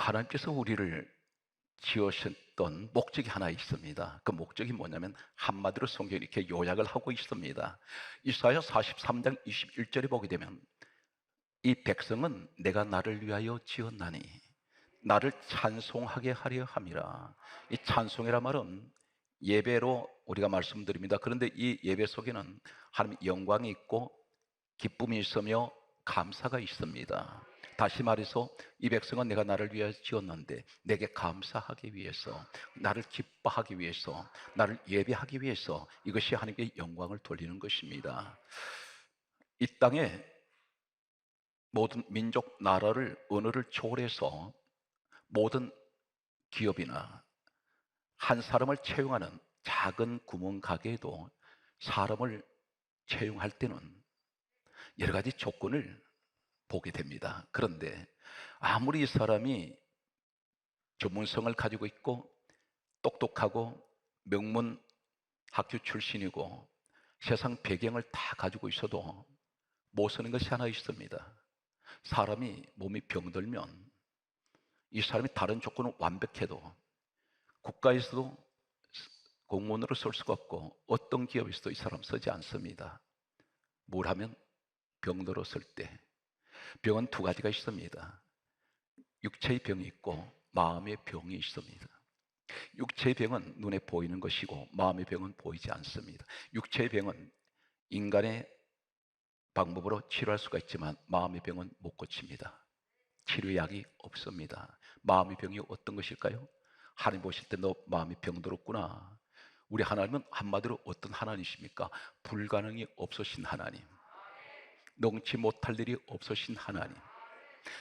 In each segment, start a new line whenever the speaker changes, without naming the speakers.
하나님께서 우리를 지으셨던 목적이 하나 있습니다. 그 목적이 뭐냐면 한마디로 성경이 이렇게 요약을 하고 있습니다. 이사야 43장 21절에 보게 되면 이 백성은 내가 나를 위하여 지었나니 나를 찬송하게 하려 함이라. 이 찬송이란 말은 예배로 우리가 말씀드립니다. 그런데 이 예배 속에는 하나님의 영광이 있고 기쁨이 있으며 감사가 있습니다. 다시 말해서 이 백성은 내가 나를 위하여 지었는데 내게 감사하기 위해서, 나를 기뻐하기 위해서, 나를 예배하기 위해서, 이것이 하나님께 영광을 돌리는 것입니다. 이 땅에 모든 민족, 나라를, 언어를 초월해서 모든 기업이나 한 사람을 채용하는 작은 구멍 가게에도 사람을 채용할 때는 여러 가지 조건을 보게 됩니다. 그런데 아무리 이 사람이 전문성을 가지고 있고 똑똑하고 명문 학교 출신이고 세상 배경을 다 가지고 있어도 못 쓰는 것이 하나 있습니다. 사람이 몸이 병들면 이 사람이 다른 조건은 완벽해도 국가에서도 공무원으로 쓸 수가 없고 어떤 기업에서도 이 사람 쓰지 않습니다. 뭘 하면 병들었을 때, 병은 두 가지가 있습니다. 육체의 병이 있고 마음의 병이 있습니다. 육체의 병은 눈에 보이는 것이고 마음의 병은 보이지 않습니다. 육체의 병은 인간의 방법으로 치료할 수가 있지만 마음의 병은 못 고칩니다. 치료약이 없습니다. 마음의 병이 어떤 것일까요? 하나님 보실 때 너 마음이 병들었구나. 우리 하나님은 한마디로 어떤 하나님이십니까? 불가능이 없으신 하나님, 능치 못할 일이 없으신 하나님,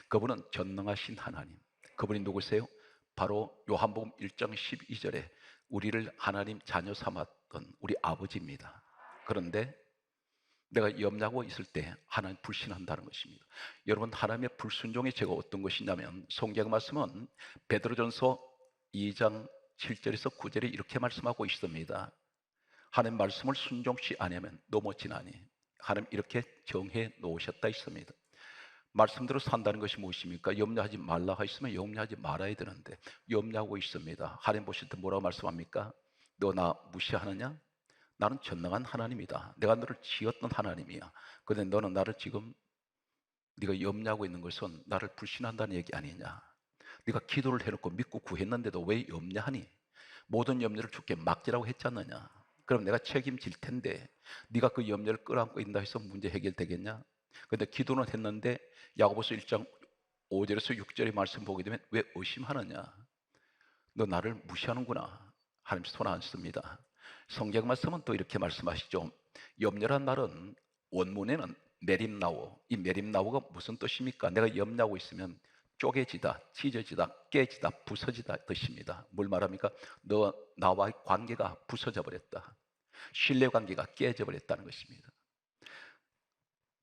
그분은 전능하신 하나님. 그분이 누구세요? 바로 요한복음 1장 12절에 우리를 하나님 자녀 삼았던 우리 아버지입니다. 그런데 내가 염려하고 있을 때 하나님 불신한다는 것입니다. 여러분, 하나님의 불순종의 죄가 어떤 것이냐면 성경 말씀은 베드로전서 2장 7절에서 9절에 이렇게 말씀하고 있습니다. 하나님 말씀을 순종치 아니하면 넘어지나니 하나님 이렇게 정해 놓으셨다 있습니다. 말씀대로 산다는 것이 무엇입니까? 염려하지 말라 하였으면 염려하지 말아야 되는데 염려하고 있습니다. 하나님 보실 때 뭐라고 말씀합니까? 너 나 무시하느냐? 나는 전능한 하나님이다. 내가 너를 지었던 하나님이야. 그런데 너는 나를 지금 네가 염려하고 있는 것은 나를 불신한다는 얘기 아니냐? 네가 기도를 해놓고 믿고 구했는데도 왜 염려하니? 모든 염려를 주께 맡기라고 했지 않느냐? 그럼 내가 책임질 텐데 네가 그 염려를 끌어안고 있다 해서 문제 해결되겠냐? 근데 기도는 했는데 야고보서 1장 5절에서 6절의 말씀 보게 되면 왜 의심하느냐? 너 나를 무시하는구나. 하나님 손 안 씁니다. 성경 말씀은 또 이렇게 말씀하시죠. 염려란 말은 원문에는 메림나우, 이 메림나우가 무슨 뜻입니까? 내가 염려하고 있으면 쪼개지다, 찢어지다, 깨지다, 부서지다 뜻입니다. 뭘 말합니까? 너 나와의 관계가 부서져 버렸다. 신뢰관계가 깨져 버렸다는 것입니다.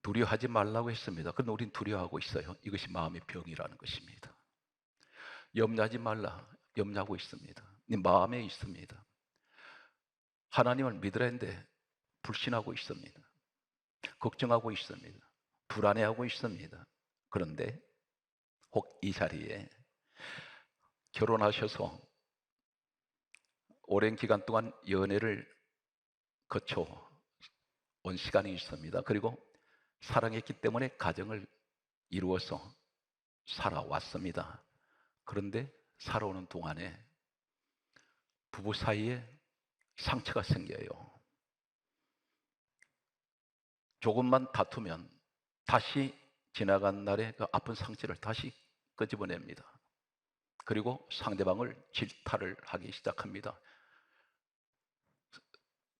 두려워하지 말라고 했습니다. 그런데 우린 두려워하고 있어요. 이것이 마음의 병이라는 것입니다. 염려하지 말라. 염려하고 있습니다. 네 마음에 있습니다. 하나님을 믿으라 했는데 불신하고 있습니다. 걱정하고 있습니다. 불안해하고 있습니다. 그런데 혹 이 자리에 결혼하셔서 오랜 기간 동안 연애를 거쳐 온 시간이 있습니다. 그리고 사랑했기 때문에 가정을 이루어서 살아왔습니다. 그런데 살아오는 동안에 부부 사이에 상처가 생겨요. 조금만 다투면 다시 지나간 날의 그 아픈 상처를 다시 끄집어냅니다. 그리고 상대방을 질타를 하기 시작합니다.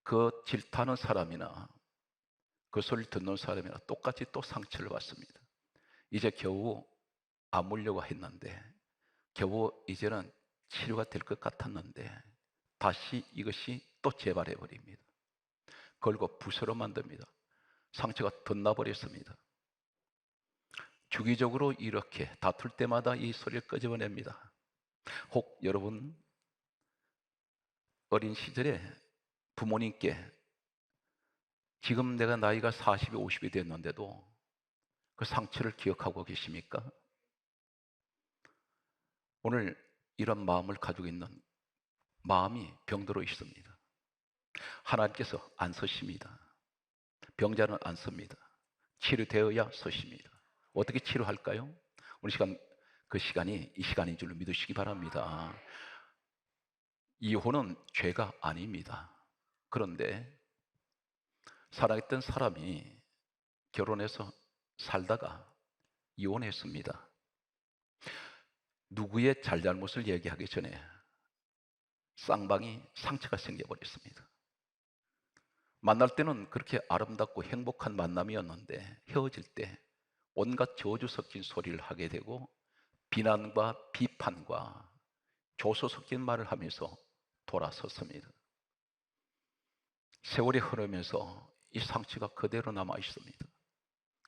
그 질타하는 사람이나 그 소리를 듣는 사람이나 똑같이 또 상처를 받습니다. 이제 겨우 아물려고 했는데 겨우 이제는 치료가 될 것 같았는데 다시 이것이 또 재발해 버립니다. 걸고 부스러 만듭니다. 상처가 덧나버렸습니다. 주기적으로 이렇게 다툴 때마다 이 소리를 끄집어냅니다. 혹 여러분 어린 시절에 부모님께 지금 내가 나이가 40이 50이 됐는데도 그 상처를 기억하고 계십니까? 오늘 이런 마음을 가지고 있는 마음이 병들어 있습니다. 하나님께서 안 서십니다. 병자는 안 섭니다. 치료되어야 서십니다. 어떻게 치료할까요? 오늘 시간, 그 시간이 이 시간인 줄로 믿으시기 바랍니다. 이혼은 죄가 아닙니다. 그런데 사랑했던 사람이 결혼해서 살다가 이혼했습니다. 누구의 잘잘못을 얘기하기 전에 쌍방이 상처가 생겨버렸습니다. 만날 때는 그렇게 아름답고 행복한 만남이었는데 헤어질 때 온갖 저주 섞인 소리를 하게 되고 비난과 비판과 조소 섞인 말을 하면서 돌아섰습니다. 세월이 흐르면서 이 상처가 그대로 남아 있습니다.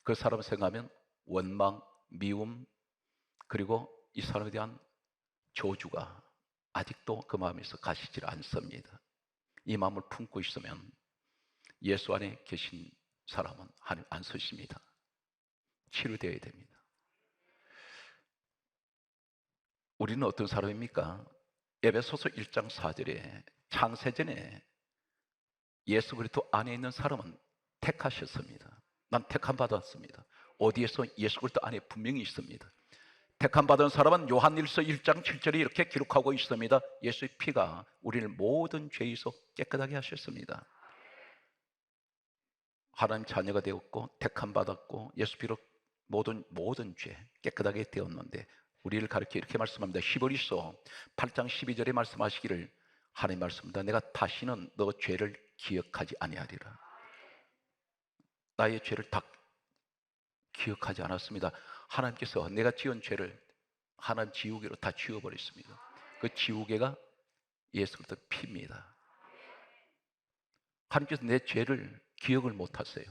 그 사람 생각하면 원망, 미움, 그리고 이 사람에 대한 저주가 아직도 그 마음에서 가시질 않습니다. 이 마음을 품고 있으면 예수 안에 계신 사람은 하나님 안 서십니다. 치료되어야 됩니다. 우리는 어떤 사람입니까? 에베소서 1장 4절에 창세전에 예수 그리스도 안에 있는 사람은 택하셨습니다. 난 택함 받았습니다. 어디에서? 예수 그리스도 안에 분명히 있습니다. 택함 받은 사람은 요한일서 1장 7절에 이렇게 기록하고 있습니다. 예수의 피가 우리를 모든 죄에서 깨끗하게 하셨습니다. 하나님 자녀가 되었고 택함 받았고 예수 피로 모든 죄 깨끗하게 되었는데 우리를 가르쳐 이렇게 말씀합니다. 히브리서 8장 12절에 말씀하시기를 하나님 말씀입니다. 내가 다시는 너 죄를 기억하지 아니하리라. 나의 죄를 다 기억하지 않았습니다. 하나님께서 내가 지은 죄를 하나님 지우개로 다 지워버렸습니다. 그 지우개가 예수 그리스도 피입니다. 하나님께서 내 죄를 기억을 못하세요.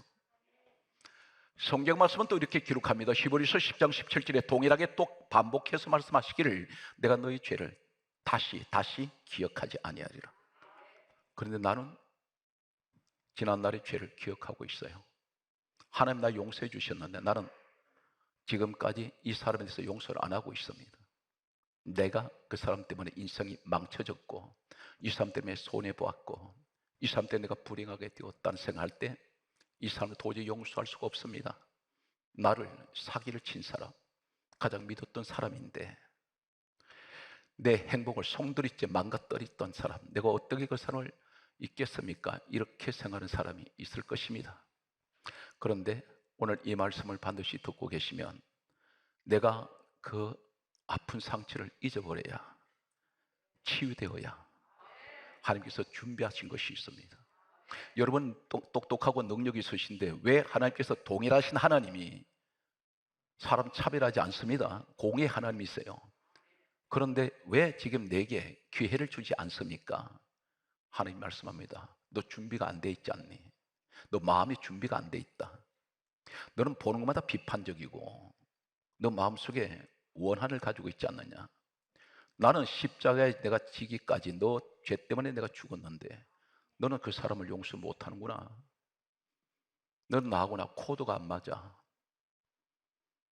성경 말씀은 또 이렇게 기록합니다. 히브리서 10장 17절에 동일하게 또 반복해서 말씀하시기를 내가 너희 죄를 다시 기억하지 아니하리라. 그런데 나는 지난날의 죄를 기억하고 있어요. 하나님 나 용서해 주셨는데 나는 지금까지 이 사람에 대해서 용서를 안 하고 있습니다. 내가 그 사람 때문에 인생이 망쳐졌고 이 사람 때문에 손해보았고 이 사람 때문에 내가 불행하게 되었다는 생각할 때 이 사람을 도저히 용서할 수가 없습니다. 나를 사기를 친 사람, 가장 믿었던 사람인데 내 행복을 송두리째 망가뜨렸던 사람, 내가 어떻게 그 사람을 잊겠습니까? 이렇게 생각하는 사람이 있을 것입니다. 그런데 오늘 이 말씀을 반드시 듣고 계시면 내가 그 아픈 상처를 잊어버려야, 치유되어야 하나님께서 준비하신 것이 있습니다. 여러분 똑똑하고 능력이 있으신데 왜 하나님께서 동일하신 하나님이 사람 차별하지 않습니다. 공의 하나님이세요. 그런데 왜 지금 내게 기회를 주지 않습니까? 하나님 말씀합니다. 너 준비가 안 돼 있지 않니? 너 마음이 준비가 안 돼 있다. 너는 보는 것마다 비판적이고 너 마음속에 원한을 가지고 있지 않느냐? 나는 십자가에 내가 지기까지 너 죄 때문에 내가 죽었는데 너는 그 사람을 용서 못하는구나. 너는 나하고 나 코드가 안 맞아.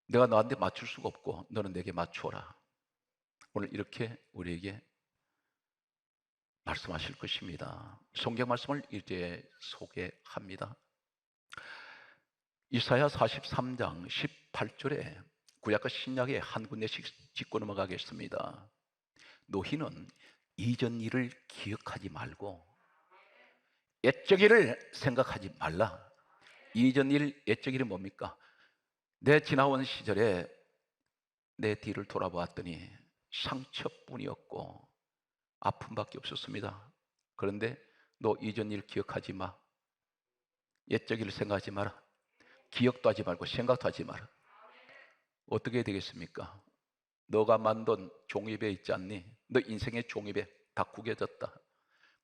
내가 너한테 맞출 수가 없고 너는 내게 맞춰라. 오늘 이렇게 우리에게 말씀하실 것입니다. 성경 말씀을 이제 소개합니다. 이사야 43장 18절에 구약과 신약의 한 군데씩 짚고 넘어가겠습니다. 너희는 이전 일을 기억하지 말고 옛적 일을 생각하지 말라. 이전 일, 옛적 일이 뭡니까? 내 지나온 시절에 내 뒤를 돌아보았더니 상처뿐이었고 아픔밖에 없었습니다. 그런데 너 이전 일 기억하지 마. 옛적 일을 생각하지 마라. 기억도 하지 말고 생각도 하지 마라. 어떻게 되겠습니까? 너가 만든 종이배 있지 않니? 너 인생의 종이배 다 구겨졌다.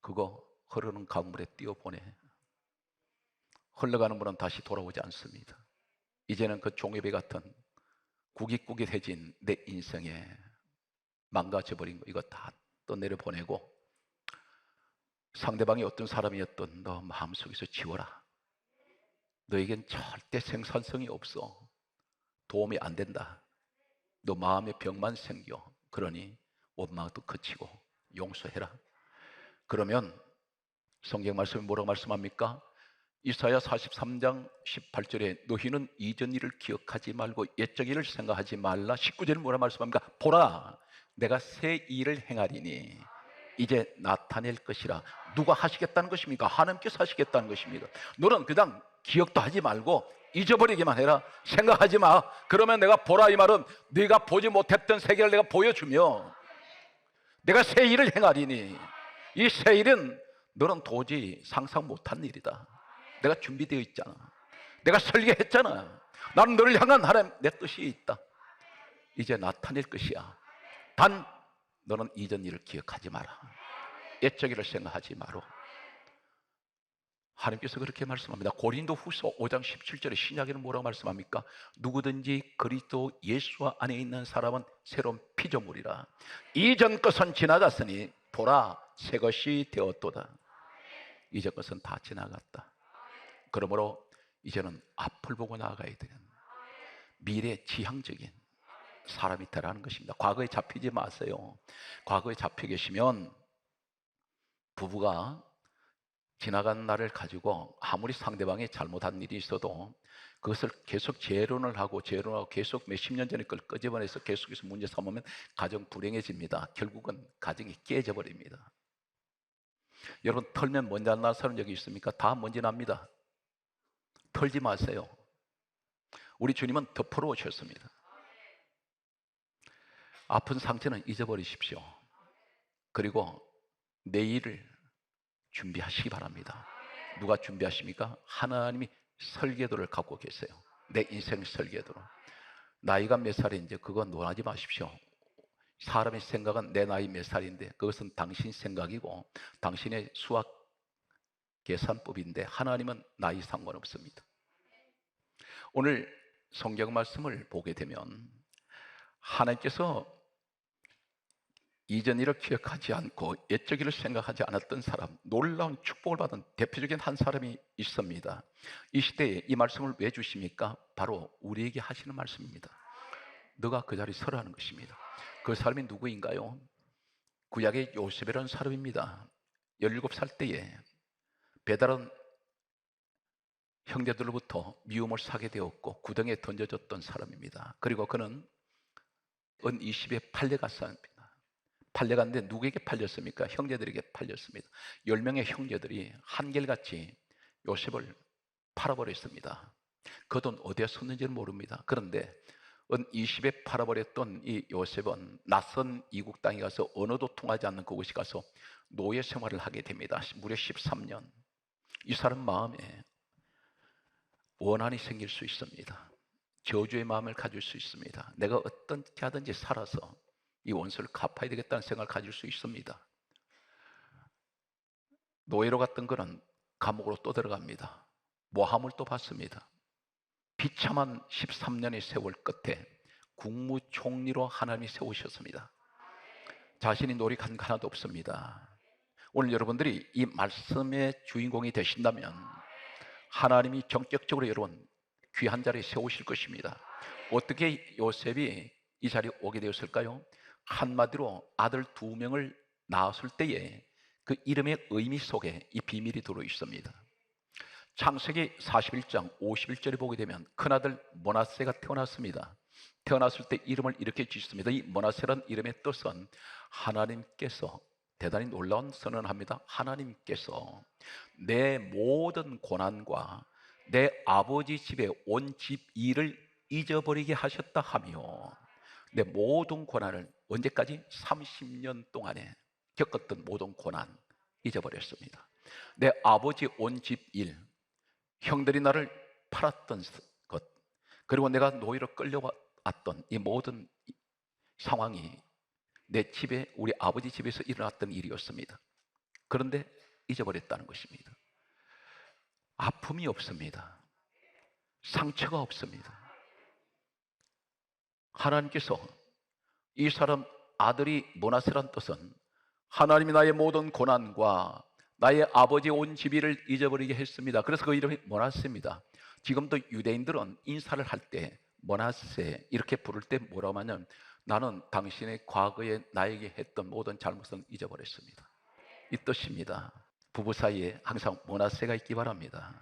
그거 흐르는 강물에 띄워보내. 흘러가는 물은 다시 돌아오지 않습니다. 이제는 그 종이배 같은 구깃구깃해진 내 인생에 망가져버린 거 이거 다 떠내려보내고 상대방이 어떤 사람이었든 너 마음속에서 지워라. 너에겐 절대 생산성이 없어. 도움이 안 된다. 너 마음에 병만 생겨. 그러니 원망도 그치고 용서해라. 그러면 성경 말씀이 뭐라고 말씀합니까? 이사야 43장 18절에 너희는 이전 일을 기억하지 말고 옛적 일을 생각하지 말라. 19절에 뭐라 말씀합니까? 보라, 내가 새 일을 행하리니 이제 나타낼 것이라. 누가 하시겠다는 것입니까? 하나님께서 하시겠다는 것입니다. 너는 그냥 기억도 하지 말고 잊어버리기만 해라. 생각하지 마. 그러면 내가 보라, 이 말은 네가 보지 못했던 세계를 내가 보여주며 내가 새 일을 행하리니, 이 새 일은 너는 도저히 상상 못한 일이다. 내가 준비되어 있잖아. 내가 설계했잖아. 나는 너를 향한 하나님 내 뜻이 있다. 이제 나타낼 것이야. 단 너는 이전 일을 기억하지 마라. 옛적 일을 생각하지 마라. 하나님께서 그렇게 말씀합니다. 고린도 후서 5장 17절에 신약에는 뭐라고 말씀합니까? 누구든지 그리스도 예수 안에 있는 사람은 새로운 피조물이라. 이전 것은 지나갔으니 보라, 새 것이 되었도다. 이전 것은 다 지나갔다. 그러므로 이제는 앞을 보고 나아가야 되는 미래 지향적인 사람이 되라는 것입니다. 과거에 잡히지 마세요. 과거에 잡혀 계시면 부부가 지나간 날을 가지고 아무리 상대방이 잘못한 일이 있어도 그것을 계속 재론을 하고 계속 몇십 년 전에 그걸 끄집어내서 계속해서 문제 삼으면 가정 불행해집니다. 결국은 가정이 깨져버립니다. 여러분, 털면 먼지 안 나는 사람 여기 있습니까? 다 먼지 납니다. 털지 마세요. 우리 주님은 덮으러 오셨습니다. 아픈 상처는 잊어버리십시오. 그리고 내일을 준비하시기 바랍니다. 누가 준비하십니까? 하나님이 설계도를 갖고 계세요. 내 인생 설계도로. 나이가 몇 살인지 그거 논하지 마십시오. 사람의 생각은 내 나이 몇 살인데 그것은 당신 생각이고 당신의 수학 계산법인데 하나님은 나이 상관없습니다. 오늘 성경 말씀을 보게 되면 하나님께서 이전 일을 기억하지 않고 옛적 일을 생각하지 않았던 사람, 놀라운 축복을 받은 대표적인 한 사람이 있습니다. 이 시대에 이 말씀을 왜 주십니까? 바로 우리에게 하시는 말씀입니다. 너가 그 자리에 서라는 것입니다. 그 사람이 누구인가요? 구약의 요셉이라는 사람입니다. 17살 때에 배다른 형제들로부터 미움을 사게 되었고 구덩이에 던져졌던 사람입니다. 그리고 그는 은 20에 팔려갔습니다. 팔려갔는데 누구에게 팔렸습니까? 형제들에게 팔렸습니다. 10명의 형제들이 한결같이 요셉을 팔아버렸습니다. 그 돈 어디에 썼는지는 모릅니다. 그런데 은 20에 팔아버렸던 이 요셉은 낯선 이국 땅에 가서 언어도 통하지 않는 그곳에 가서 노예 생활을 하게 됩니다. 무려 13년. 이 사람 마음에 원한이 생길 수 있습니다. 저주의 마음을 가질 수 있습니다. 내가 어떻게 하든지 살아서 이 원수를 갚아야 되겠다는 생각을 가질 수 있습니다. 노예로 갔던 그는 감옥으로 또 들어갑니다. 모함을 또 받습니다. 비참한 13년의 세월 끝에 국무총리로 하나님이 세우셨습니다. 자신이 노력한 거 하나도 없습니다. 오늘 여러분들이 이 말씀의 주인공이 되신다면 하나님이 전격적으로 여러분 귀한 자리에 세우실 것입니다. 어떻게 요셉이 이 자리에 오게 되었을까요? 한마디로 아들 2명을 낳았을 때에 그 이름의 의미 속에 이 비밀이 들어 있습니다. 창세기 41장 51절에 보게 되면 큰아들 므낫세가 태어났습니다. 태어났을 때 이름을 이렇게 짓습니다. 이 므낫세라는 이름의 뜻은 하나님께서, 대단히 놀라운 선언을 합니다. 하나님께서 내 모든 고난과 내 아버지 집에 온 집 일을 잊어버리게 하셨다 하며, 내 모든 고난을 언제까지? 30년 동안에 겪었던 모든 고난 잊어버렸습니다. 내 아버지 온 집 일, 형들이 나를 팔았던 것, 그리고 내가 노예로 끌려왔던 이 모든 상황이 내 집에, 우리 아버지 집에서 일어났던 일이었습니다. 그런데 잊어버렸다는 것입니다. 아픔이 없습니다. 상처가 없습니다. 하나님께서 이 사람 아들이 므낫세란 뜻은 하나님이 나의 모든 고난과 나의 아버지 온 집일을 잊어버리게 했습니다. 그래서 그 이름이 므낫세입니다. 지금도 유대인들은 인사를 할 때 므낫세 이렇게 부를 때 뭐라고 하냐면 나는 당신의 과거에 나에게 했던 모든 잘못은 잊어버렸습니다. 이 뜻입니다. 부부 사이에 항상 므낫세가 있기 바랍니다.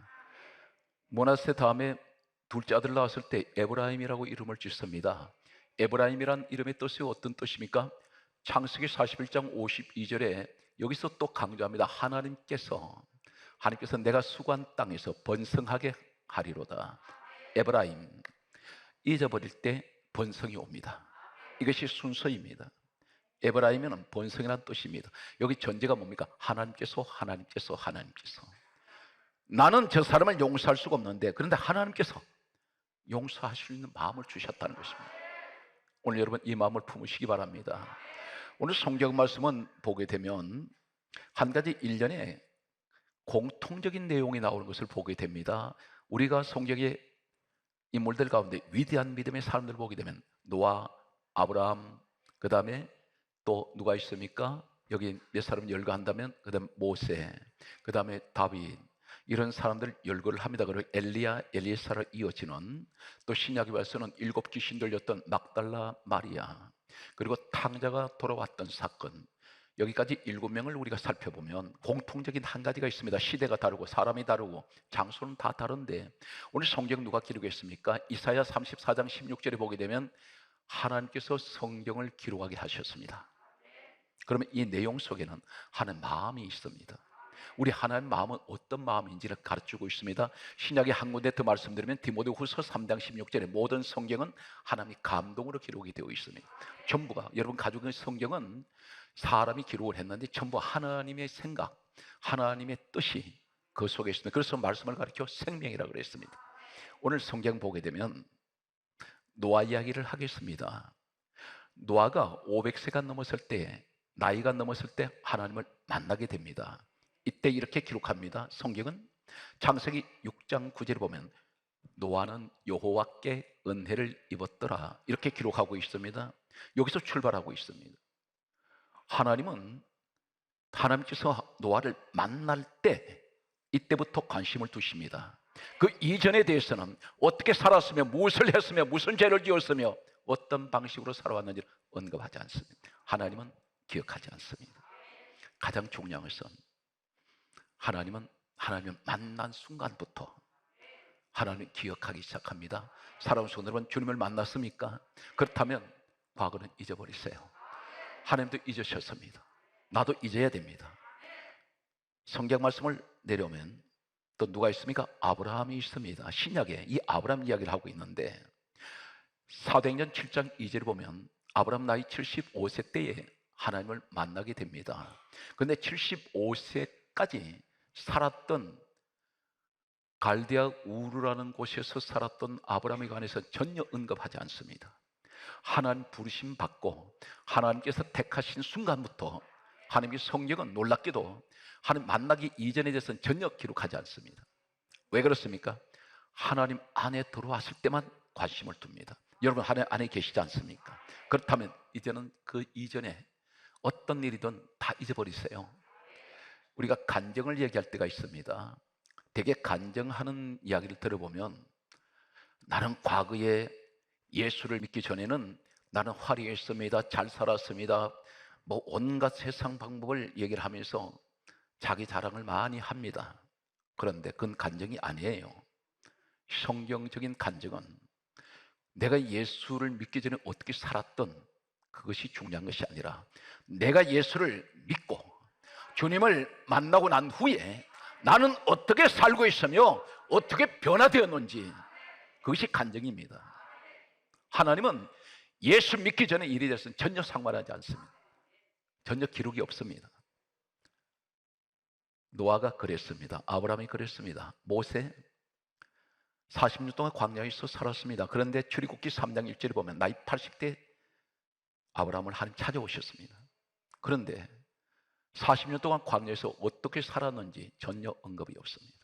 므낫세 다음에 둘째 아들 낳았을 때 에브라임이라고 이름을 짓습니다. 에브라임이란 이름의 뜻이 어떤 뜻입니까? 창세기 41장 52절에 여기서 또 강조합니다. 하나님께서 내가 수고한 땅에서 번성하게 하리로다. 에브라임, 잊어버릴 때 번성이 옵니다. 이것이 순서입니다. 에브라임은 번성이라는 뜻입니다. 여기 전제가 뭡니까? 하나님께서. 나는 저 사람을 용서할 수가 없는데, 그런데 하나님께서 용서할 수 있는 마음을 주셨다는 것입니다. 오늘 여러분 이 마음을 품으시기 바랍니다. 오늘 성경 말씀은 보게 되면 한 가지 일련의 공통적인 내용이 나오는 것을 보게 됩니다. 우리가 성경의 인물들 가운데 위대한 믿음의 사람들을 보게 되면 노아, 아브라함, 그 다음에 또 누가 있습니까? 여기 몇 사람 열거한다면 그 다음에 모세, 그 다음에 다윗, 이런 사람들 열거를 합니다. 그리고 엘리야, 엘리사를 이어지는, 또 신약에 와서는 7 귀신 들렸던 막달라 마리아, 그리고 탕자가 돌아왔던 사건, 여기까지 7명을 우리가 살펴보면 공통적인 한 가지가 있습니다. 시대가 다르고 사람이 다르고 장소는 다 다른데, 오늘 성경 누가 기록했습니까? 이사야 34장 16절에 보게 되면 하나님께서 성경을 기록하게 하셨습니다. 그러면 이 내용 속에는 하나님의 마음이 있습니다. 우리 하나님의 마음은 어떤 마음인지를 가르치고 있습니다. 신약의 한 군데 더 말씀드리면 디모데후서 3장 16절에 모든 성경은 하나님의 감동으로 기록이 되어 있습니다. 전부가, 여러분 가지고 있는 성경은 사람이 기록을 했는데 전부 하나님의 생각, 하나님의 뜻이 그 속에 있습니다. 그래서 말씀을 가르쳐 생명이라고 그랬습니다. 오늘 성경 보게 되면 노아 이야기를 하겠습니다. 노아가 500세가 넘었을 때, 나이가 넘었을 때 하나님을 만나게 됩니다. 이때 이렇게 기록합니다. 성경은 창세기 6장 9절에 보면 노아는 여호와께 은혜를 입었더라, 이렇게 기록하고 있습니다. 여기서 출발하고 있습니다. 하나님께서 노아를 만날 때 이때부터 관심을 두십니다. 그 이전에 대해서는 어떻게 살았으며 무엇을 했으며 무슨 죄를 지었으며 어떤 방식으로 살아왔는지를 언급하지 않습니다. 하나님은 기억하지 않습니다. 가장 중요한 것은 하나님을 만난 순간부터 하나님을 기억하기 시작합니다. 살아온 순간 여러분 주님을 만났습니까? 그렇다면 과거는 잊어버리세요. 하나님도 잊으셨습니다. 나도 잊어야 됩니다. 성경 말씀을 내려오면 또 누가 있습니까? 아브라함이 있습니다. 신약에 이 아브라함 이야기를 하고 있는데 사도행전 7장 2절을 보면 아브라함 나이 75세 때에 하나님을 만나게 됩니다. 그런데 75세까지 살았던 갈대아 우르라는 곳에서 살았던 아브라함에 관해서 전혀 언급하지 않습니다. 하나님 부르심 받고 하나님께서 택하신 순간부터 하나님의 성경은 놀랍게도 하나님 만나기 이전에 대해서는 전혀 기록하지 않습니다. 왜 그렇습니까? 하나님 안에 들어왔을 때만 관심을 둡니다. 여러분 하나님 안에 계시지 않습니까? 그렇다면 이제는 그 이전에 어떤 일이든 다 잊어버리세요. 우리가 간증을 얘기할 때가 있습니다. 되게 간증하는 이야기를 들어보면 나는 과거에 예수를 믿기 전에는 나는 화려했습니다, 잘 살았습니다, 뭐 온갖 세상 방법을 얘기를 하면서 자기 자랑을 많이 합니다. 그런데 그건 간증이 아니에요. 성경적인 간증은 내가 예수를 믿기 전에 어떻게 살았던 그것이 중요한 것이 아니라 내가 예수를 믿고 주님을 만나고 난 후에 나는 어떻게 살고 있으며 어떻게 변화되었는지, 그것이 간증입니다. 하나님은 예수 믿기 전에 일이 됐으면 전혀 상관하지 않습니다. 전혀 기록이 없습니다. 노아가 그랬습니다. 아브라함이 그랬습니다. 모세 40년 동안 광야에서 살았습니다. 그런데 출애굽기 3장 1절에 보면 나이 80대 아브라함을 하나님 찾아오셨습니다. 그런데 40년 동안 광야에서 어떻게 살았는지 전혀 언급이 없습니다.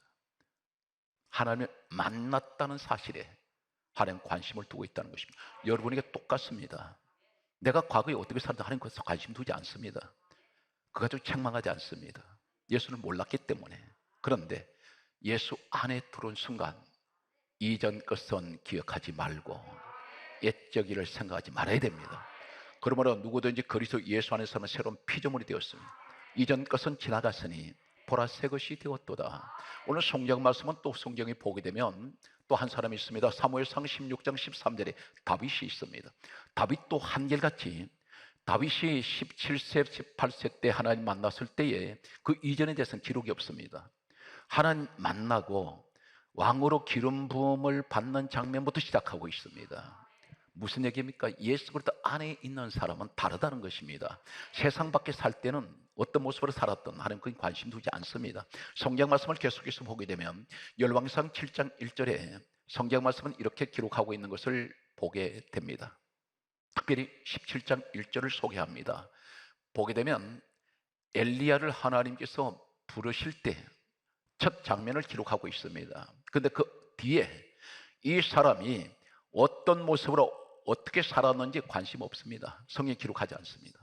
하나님을 만났다는 사실에 하나님 관심을 두고 있다는 것입니다. 여러분에게 똑같습니다. 내가 과거에 어떻게 살았는지 하나님 그것에 관심 두지 않습니다. 그 가지고 책망하지 않습니다. 예수를 몰랐기 때문에. 그런데 예수 안에 들어온 순간 이전 것은 기억하지 말고 옛적 일을 생각하지 말아야 됩니다. 그러므로 누구든지 그리스도 예수 안에서는 새로운 피조물이 되었습니다. 이전 것은 지나갔으니 보라 새 것이 되었도다. 오늘 성경 말씀은 또 성경에 보게 되면 또 한 사람이 있습니다. 사무엘상 16장 13절에 다윗이 있습니다. 다윗도 한결같이 다윗이 17세, 18세 때 하나님 만났을 때에 그 이전에 대해서는 기록이 없습니다. 하나님 만나고 왕으로 기름 부음을 받는 장면부터 시작하고 있습니다. 무슨 얘기입니까? 예수 그리스도 안에 있는 사람은 다르다는 것입니다. 세상 밖에 살 때는 어떤 모습으로 살았던 하나님 그건 관심 두지 않습니다. 성경 말씀을 계속해서 보게 되면 열왕상 7장 1절에 성경 말씀은 이렇게 기록하고 있는 것을 보게 됩니다. 특별히 17장 1절을 소개합니다. 보게 되면 엘리야를 하나님께서 부르실 때 첫 장면을 기록하고 있습니다. 그런데 그 뒤에 이 사람이 어떤 모습으로 어떻게 살았는지 관심 없습니다. 성경에 기록하지 않습니다.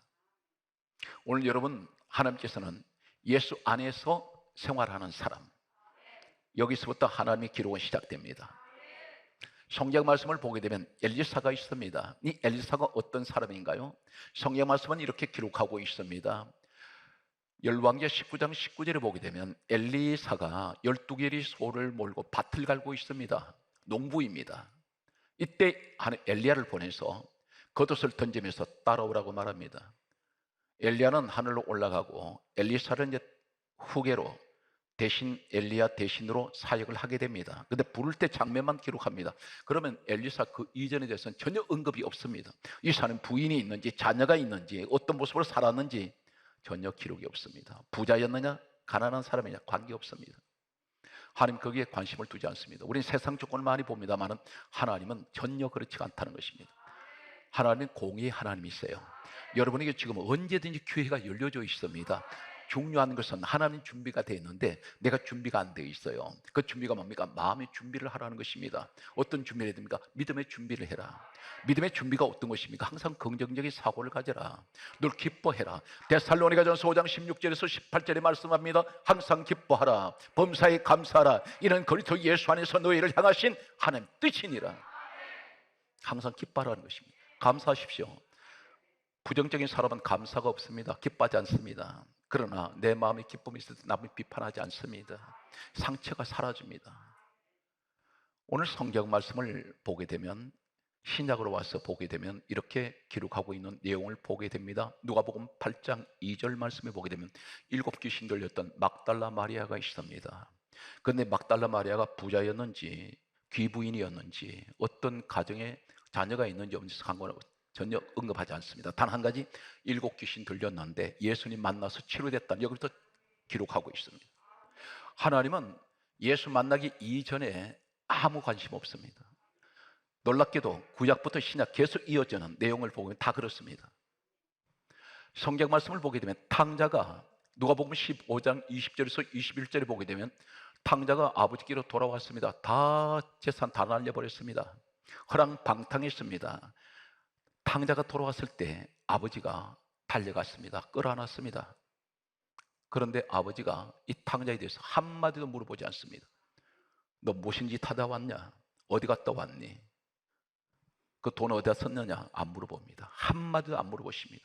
오늘 여러분, 하나님께서는 예수 안에서 생활하는 사람, 여기서부터 하나님의 기록은 시작됩니다. 성경 말씀을 보게 되면 엘리사가 있습니다. 이 엘리사가 어떤 사람인가요? 성경 말씀은 이렇게 기록하고 있습니다. 열왕기 19장 19절에 보게 되면 엘리사가 12개리 소를 몰고 밭을 갈고 있습니다. 농부입니다. 이때 엘리야를 보내서 겉옷을 던지면서 따라오라고 말합니다. 엘리야는 하늘로 올라가고 엘리사를 이제 후계로 대신 엘리야 대신으로 사역을 하게 됩니다. 근데 부를 때 장면만 기록합니다. 그러면 엘리사 그 이전에 대해서는 전혀 언급이 없습니다. 이 사람 부인이 있는지 자녀가 있는지 어떤 모습으로 살았는지 전혀 기록이 없습니다. 부자였느냐 가난한 사람이냐 관계없습니다. 하나님 거기에 관심을 두지 않습니다. 우리는 세상 조건을 많이 봅니다만 하나님은 전혀 그렇지 않다는 것입니다. 하나님은 공의의 하나님이세요. 여러분에게 지금 언제든지 기회가 열려져 있습니다. 중요한 것은 하나님 준비가 되어 있는데 내가 준비가 안 되어 있어요. 그 준비가 뭡니까? 마음의 준비를 하라는 것입니다. 어떤 준비를 해야 됩니까? 믿음의 준비를 해라. 믿음의 준비가 어떤 것입니까? 항상 긍정적인 사고를 가져라. 늘 기뻐해라. 데살로니가전서 5장 16절에서 18절에 말씀합니다. 항상 기뻐하라. 범사에 감사하라. 이는 그리스도 예수 안에서 너희를 향하신 하나님 뜻이니라. 항상 기뻐하라는 것입니다. 감사하십시오. 부정적인 사람은 감사가 없습니다. 기뻐하지 않습니다. 그러나 내 마음에 기쁨이 있을 때 남을 비판하지 않습니다. 상처가 사라집니다. 오늘 성경 말씀을 보게 되면 신약으로 와서 보게 되면 이렇게 기록하고 있는 내용을 보게 됩니다. 누가복음 8장 2절 말씀에 보게 되면 7귀신 들렸던 막달라 마리아가 있습니다. 그런데 막달라 마리아가 부자였는지 귀부인이었는지 어떤 가정에 자녀가 있는지 없는지 상관없이 전혀 언급하지 않습니다. 단 한 가지 7귀신 들렸는데 예수님 만나서 치료됐다. 여기부터 기록하고 있습니다. 하나님은 예수 만나기 이전에 아무 관심 없습니다. 놀랍게도 구약부터 신약 계속 이어지는 내용을 보면 다 그렇습니다. 성경 말씀을 보게 되면 탕자가 누가복음 15장 20절에서 21절에 보게 되면 탕자가 아버지께로 돌아왔습니다. 다 재산 다 날려버렸습니다. 허랑방탕했습니다. 탕자가 돌아왔을 때 아버지가 달려갔습니다. 끌어안았습니다. 그런데 아버지가 이 탕자에 대해서 한마디도 물어보지 않습니다. 너 무슨 짓 하다 왔냐? 어디 갔다 왔니? 그 돈 어디다 썼느냐? 안 물어봅니다. 한마디도 안 물어보십니다.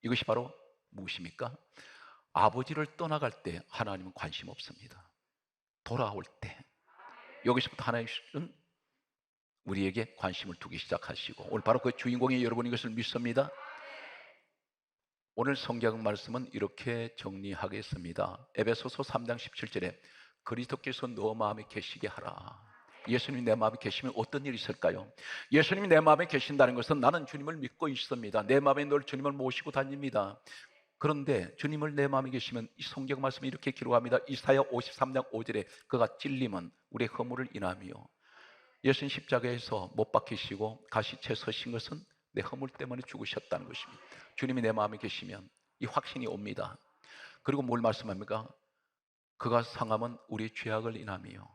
이것이 바로 무엇입니까? 아버지를 떠나갈 때 하나님은 관심 없습니다. 돌아올 때 여기서부터 하나님은 우리에게 관심을 두기 시작하시고 오늘 바로 그 주인공이 여러분인 것을 믿습니다. 오늘 성경 말씀은 이렇게 정리하겠습니다. 에베소서 3장 17절에 그리스도께서 너 마음에 계시게 하라. 예수님이 내 마음에 계시면 어떤 일이 있을까요? 예수님이 내 마음에 계신다는 것은 나는 주님을 믿고 있습니다. 내 마음에 늘 주님을 모시고 다닙니다. 그런데 주님을 내 마음에 계시면 이 성경 말씀이 이렇게 기록합니다. 이사야 53장 5절에 그가 찔림은 우리의 허물을 인하며 예수님 십자가에서 못 박히시고 가시채 서신 것은 내 허물 때문에 죽으셨다는 것입니다. 주님이 내 마음에 계시면 이 확신이 옵니다. 그리고 뭘 말씀합니까? 그가 상함은 우리의 죄악을 인하며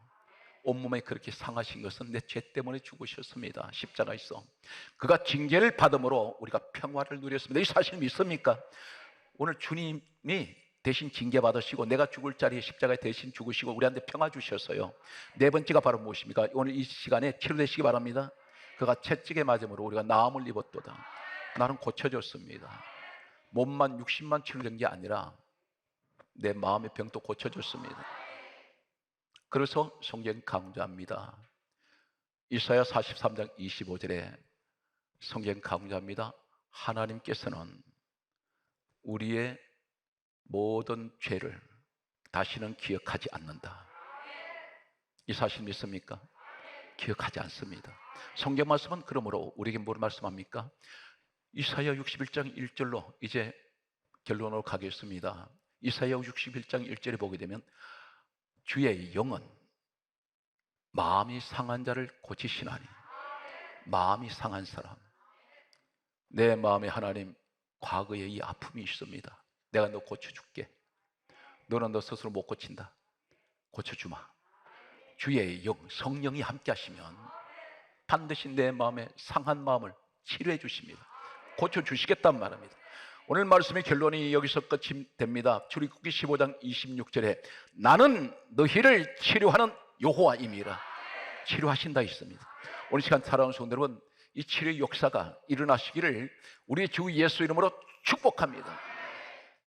온몸에 그렇게 상하신 것은 내 죄 때문에 죽으셨습니다. 십자가에서 그가 징계를 받음으로 우리가 평화를 누렸습니다. 이 사실 믿습니까? 오늘 주님이 대신 징계받으시고 내가 죽을 자리에 십자가에 대신 죽으시고 우리한테 평화 주셨어요. 네 번째가 바로 무엇입니까? 오늘 이 시간에 치료되시기 바랍니다. 그가 채찍에 맞음으로 우리가 나음을 입었도다. 나는 고쳐졌습니다. 몸만 60만 치료된 게 아니라 내 마음의 병도 고쳐졌습니다. 그래서 성경 강조합니다. 이사야 43장 25절에 성경 강조합니다. 하나님께서는 우리의 모든 죄를 다시는 기억하지 않는다. 이 사실 믿습니까? 기억하지 않습니다. 성경 말씀은 그러므로 우리에게 뭘 말씀합니까? 이사야 61장 1절로 이제 결론으로 가겠습니다. 이사야 61장 1절에 보게 되면 주의 영은 마음이 상한 자를 고치시나니. 마음이 상한 사람, 내 마음에 하나님 과거에 이 아픔이 있습니다. 내가 너 고쳐줄게. 너는 너 스스로 못 고친다. 고쳐주마. 주의 영, 성령이 함께 하시면 반드시 내 마음에 상한 마음을 치료해 주십니다. 고쳐주시겠단 말입니다. 오늘 말씀의 결론이 여기서 끝이 됩니다. 출애굽기 15장 26절에 나는 너희를 치료하는 여호와임이라. 치료하신다 있습니다. 오늘 시간 살아온 성도 여러분, 이 치료의 역사가 일어나시기를 우리 주 예수 이름으로 축복합니다.